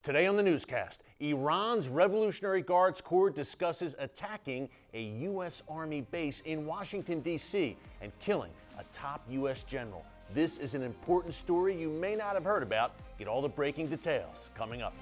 Today on the newscast, Iran's Revolutionary Guards Corps discusses attacking a U.S. Army base in Washington, D.C. and killing a top U.S. general. This is an important story you may not have heard about. Get all the breaking details coming up.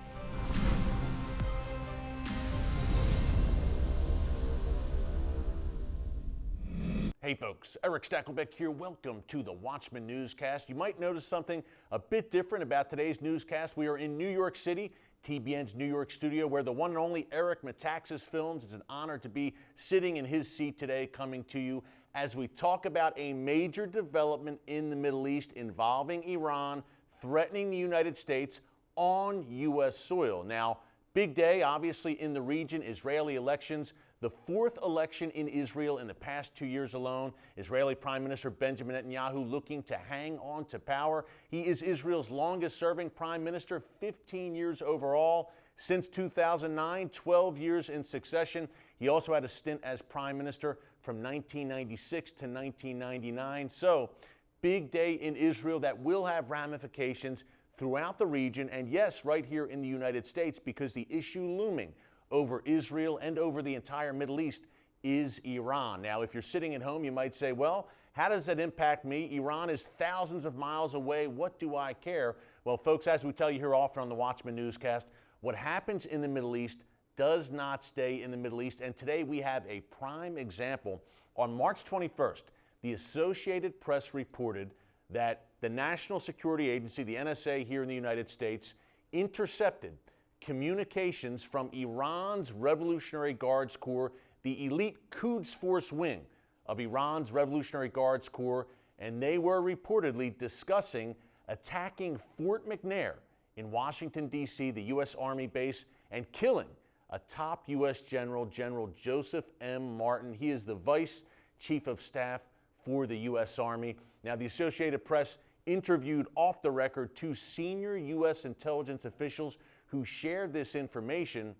Hey folks, Erick Stakelbeck here. Welcome to the Watchman Newscast. You might notice something a bit different about today's newscast. We are in New York City, TBN's New York studio, where the one and only Eric Metaxas films. It's an honor to be sitting in his seat today, coming to you as we talk about a major development in the Middle East involving Iran threatening the United States on U.S. soil. Now, big day, obviously, in the region, Israeli elections. The fourth election in Israel in the past 2 years alone. Israeli Prime Minister Benjamin Netanyahu looking to hang on to power. He is Israel's longest serving prime minister, 15 years overall. Since 2009, 12 years in succession. He also had a stint as prime minister from 1996 to 1999. So, big day in Israel that will have ramifications throughout the region, and yes, right here in the United States, because the issue looming over Israel and over the entire Middle East is Iran. Now, if you're sitting at home, you might say, well, how does that impact me? Iran is thousands of miles away. What do I care? Well, folks, as we tell you here often on the Watchman Newscast, what happens in the Middle East does not stay in the Middle East. And today we have a prime example. On March 21st, the Associated Press reported that the National Security Agency, the NSA here in the United States, intercepted communications from Iran's Revolutionary Guards Corps, the elite Quds Force wing of Iran's Revolutionary Guards Corps, and they were reportedly discussing attacking Fort McNair in Washington, D.C., the U.S. Army base, and killing a top U.S. general, General Joseph M. Martin. He is the Vice Chief of Staff for the U.S. Army. Now, the Associated Press interviewed off the record two senior U.S. intelligence officials who shared this information.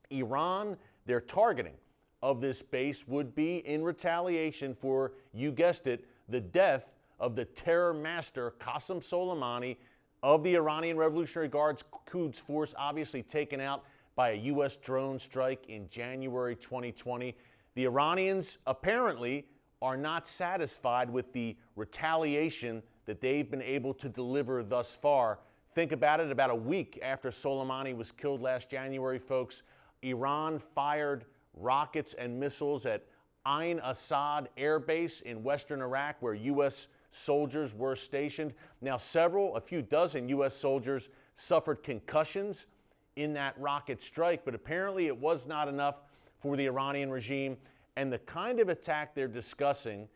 Iran, their targeting of this base would be in retaliation for, you guessed it, the death of the terror master Qassem Soleimaini of the Iranian Revolutionary Guards Quds Force, obviously taken out by a U.S. drone strike in January 2020. The Iranians apparently are not satisfied with the retaliation that they've been able to deliver thus far. Think about it, about a week after Soleimani was killed last January, folks, Iran fired rockets and missiles at Ain Assad Air Base in western Iraq, where U.S. soldiers were stationed. Now, a few dozen U.S. soldiers suffered concussions in that rocket strike, but apparently it was not enough for the Iranian regime. And the kind of attack they're discussing,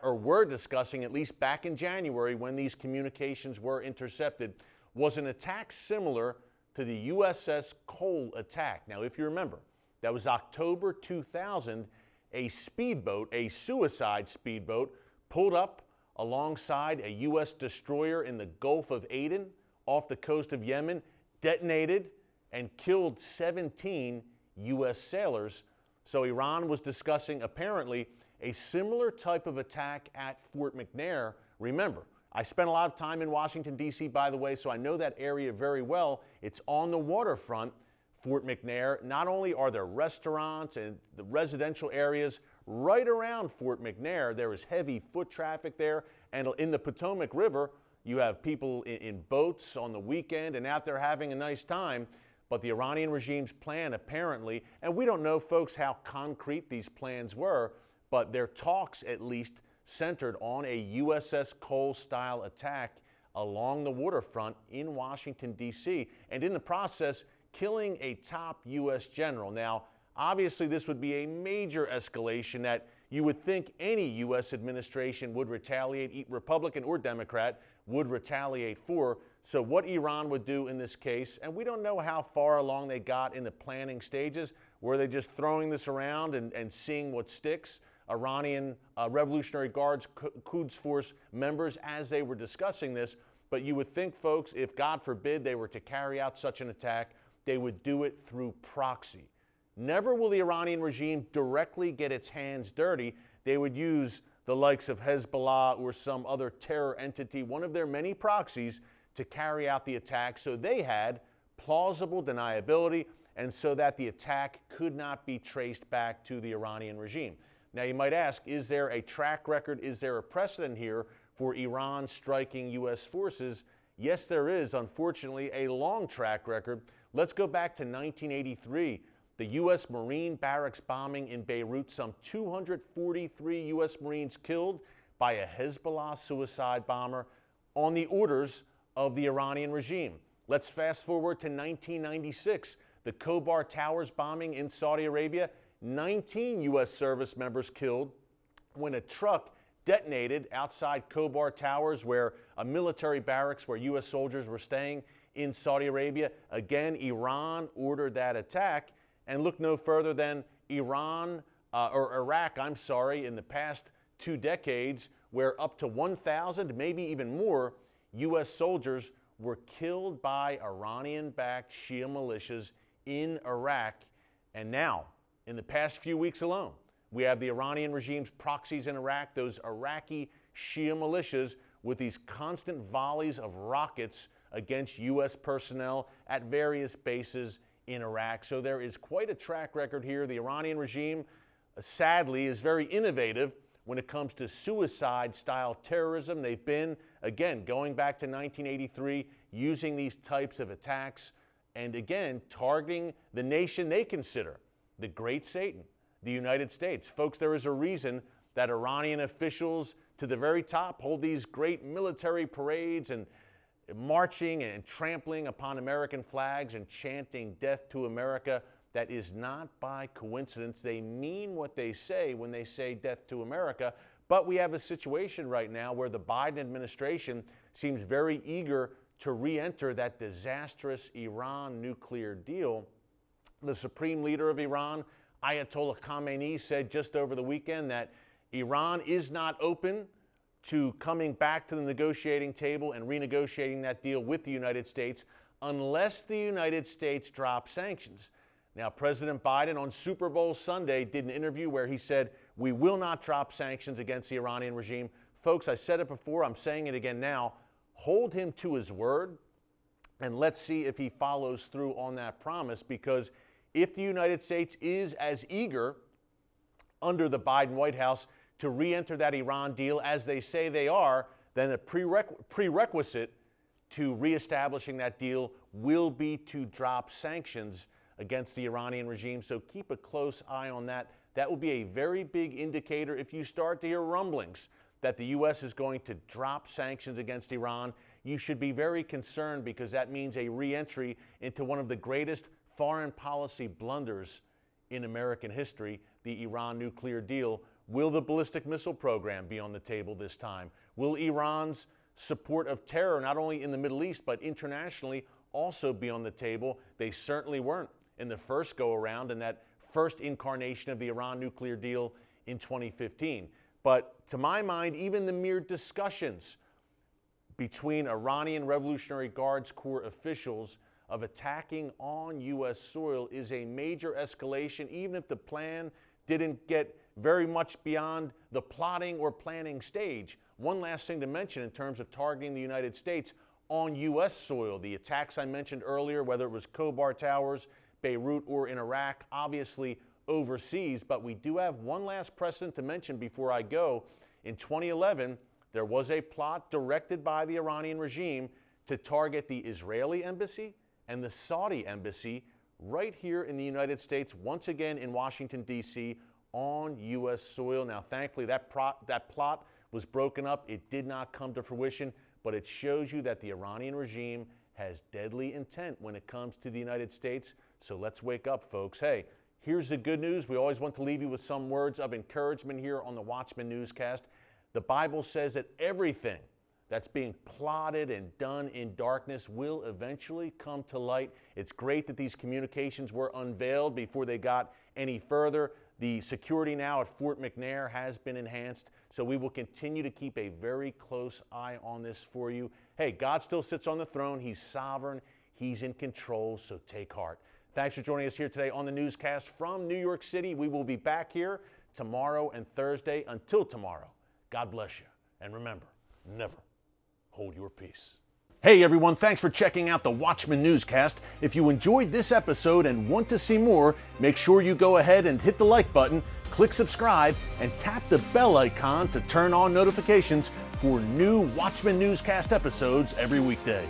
or were discussing, at least back in January when these communications were intercepted, was an attack similar to the USS Cole attack. Now, if you remember, that was October 2000, a speedboat, a suicide speedboat, pulled up alongside a U.S. destroyer in the Gulf of Aden off the coast of Yemen, detonated, and killed 17 U.S. sailors. So Iran was discussing, apparently, a similar type of attack at Fort McNair. Remember, I spent a lot of time in Washington, D.C., by the way, so I know that area very well. It's on the waterfront, Fort McNair. Not only are there restaurants and the residential areas right around Fort McNair, there is heavy foot traffic there. And in the Potomac River, you have people in boats on the weekend and out there having a nice time. But the Iranian regime's plan, apparently, and we don't know, folks, how concrete these plans were, but their talks, at least, centered on a USS Cole-style attack along the waterfront in Washington, D.C., and in the process, killing a top U.S. general. Now, obviously, this would be a major escalation that you would think any U.S. administration would retaliate, Republican or Democrat, would retaliate for. So what Iran would do in this case, and we don't know how far along they got in the planning stages, were they just throwing this around and seeing what sticks? Iranian Revolutionary Guards Quds Force members as they were discussing this, but you would think, folks, if God forbid they were to carry out such an attack, they would do it through proxy. Never will the Iranian regime directly get its hands dirty. They would use the likes of Hezbollah or some other terror entity, one of their many proxies, to carry out the attack. So they had plausible deniability, and so that the attack could not be traced back to the Iranian regime. Now you might ask, is there a track record, is there a precedent here for Iran striking U.S. forces? Yes, there is, unfortunately, a long track record. Let's go back to 1983, the U.S. Marine barracks bombing in Beirut, some 243 U.S. Marines killed by a Hezbollah suicide bomber on the orders of the Iranian regime. Let's fast forward to 1996, the Khobar Towers bombing in Saudi Arabia, 19 U.S. service members killed when a truck detonated outside Khobar Towers, where a military barracks where U.S. soldiers were staying in Saudi Arabia. Again, Iran ordered that attack, and look no further than Iraq, in the past 2 decades, where up to 1,000, maybe even more, U.S. soldiers were killed by Iranian-backed Shia militias in Iraq. And now, in the past few weeks alone, we have the Iranian regime's proxies in Iraq, those Iraqi Shia militias with these constant volleys of rockets against U.S. personnel at various bases in Iraq. So there is quite a track record here. The Iranian regime, sadly, is very innovative when it comes to suicide-style terrorism. They've been, again, going back to 1983, using these types of attacks and, again, targeting the nation they consider the Great Satan, the United States. Folks, there is a reason that Iranian officials to the very top hold these great military parades and marching and trampling upon American flags and chanting death to America. That is not by coincidence. They mean what they say when they say death to America. But we have a situation right now where the Biden administration seems very eager to re-enter that disastrous Iran nuclear deal. The supreme leader of Iran, Ayatollah Khamenei, said just over the weekend that Iran is not open to coming back to the negotiating table and renegotiating that deal with the United States unless the United States drops sanctions. Now, President Biden on Super Bowl Sunday did an interview where he said, we will not drop sanctions against the Iranian regime. Folks, I said it before, I'm saying it again now. Hold him to his word, and let's see if he follows through on that promise, because if the United States is as eager under the Biden White House to re-enter that Iran deal as they say they are, then the prerequisite to reestablishing that deal will be to drop sanctions against the Iranian regime. So keep a close eye on that. That will be a very big indicator if you start to hear rumblings that the U.S. is going to drop sanctions against Iran. You should be very concerned, because that means a re-entry into one of the greatest foreign policy blunders in American history, the Iran nuclear deal. Will the ballistic missile program be on the table this time? Will Iran's support of terror, not only in the Middle East, but internationally, also be on the table? They certainly weren't in the first go-around, in that first incarnation of the Iran nuclear deal in 2015. But to my mind, even the mere discussions between Iranian Revolutionary Guards Corps officials of attacking on U.S. soil is a major escalation, even if the plan didn't get very much beyond the plotting or planning stage. One last thing to mention in terms of targeting the United States on U.S. soil, the attacks I mentioned earlier, whether it was Khobar Towers, Beirut, or in Iraq, obviously overseas. But we do have one last precedent to mention before I go. In 2011, there was a plot directed by the Iranian regime to target the Israeli embassy and the Saudi embassy right here in the United States, once again in Washington, D.C., on U.S. soil. Now, thankfully, that plot was broken up. It did not come to fruition, but it shows you that the Iranian regime has deadly intent when it comes to the United States. So let's wake up, folks. Hey, here's the good news. We always want to leave you with some words of encouragement here on the Watchman Newscast. The Bible says that everything that's being plotted and done in darkness will eventually come to light. It's great that these communications were unveiled before they got any further. The security now at Fort McNair has been enhanced, so we will continue to keep a very close eye on this for you. Hey, God still sits on the throne. He's sovereign. He's in control, so take heart. Thanks for joining us here today on the newscast from New York City. We will be back here tomorrow and Thursday. Until tomorrow, God bless you. And remember, never hold your peace. Hey everyone, thanks for checking out the Watchman Newscast. If you enjoyed this episode and want to see more, make sure you go ahead and hit the like button, click subscribe, and tap the bell icon to turn on notifications for new Watchman Newscast episodes every weekday.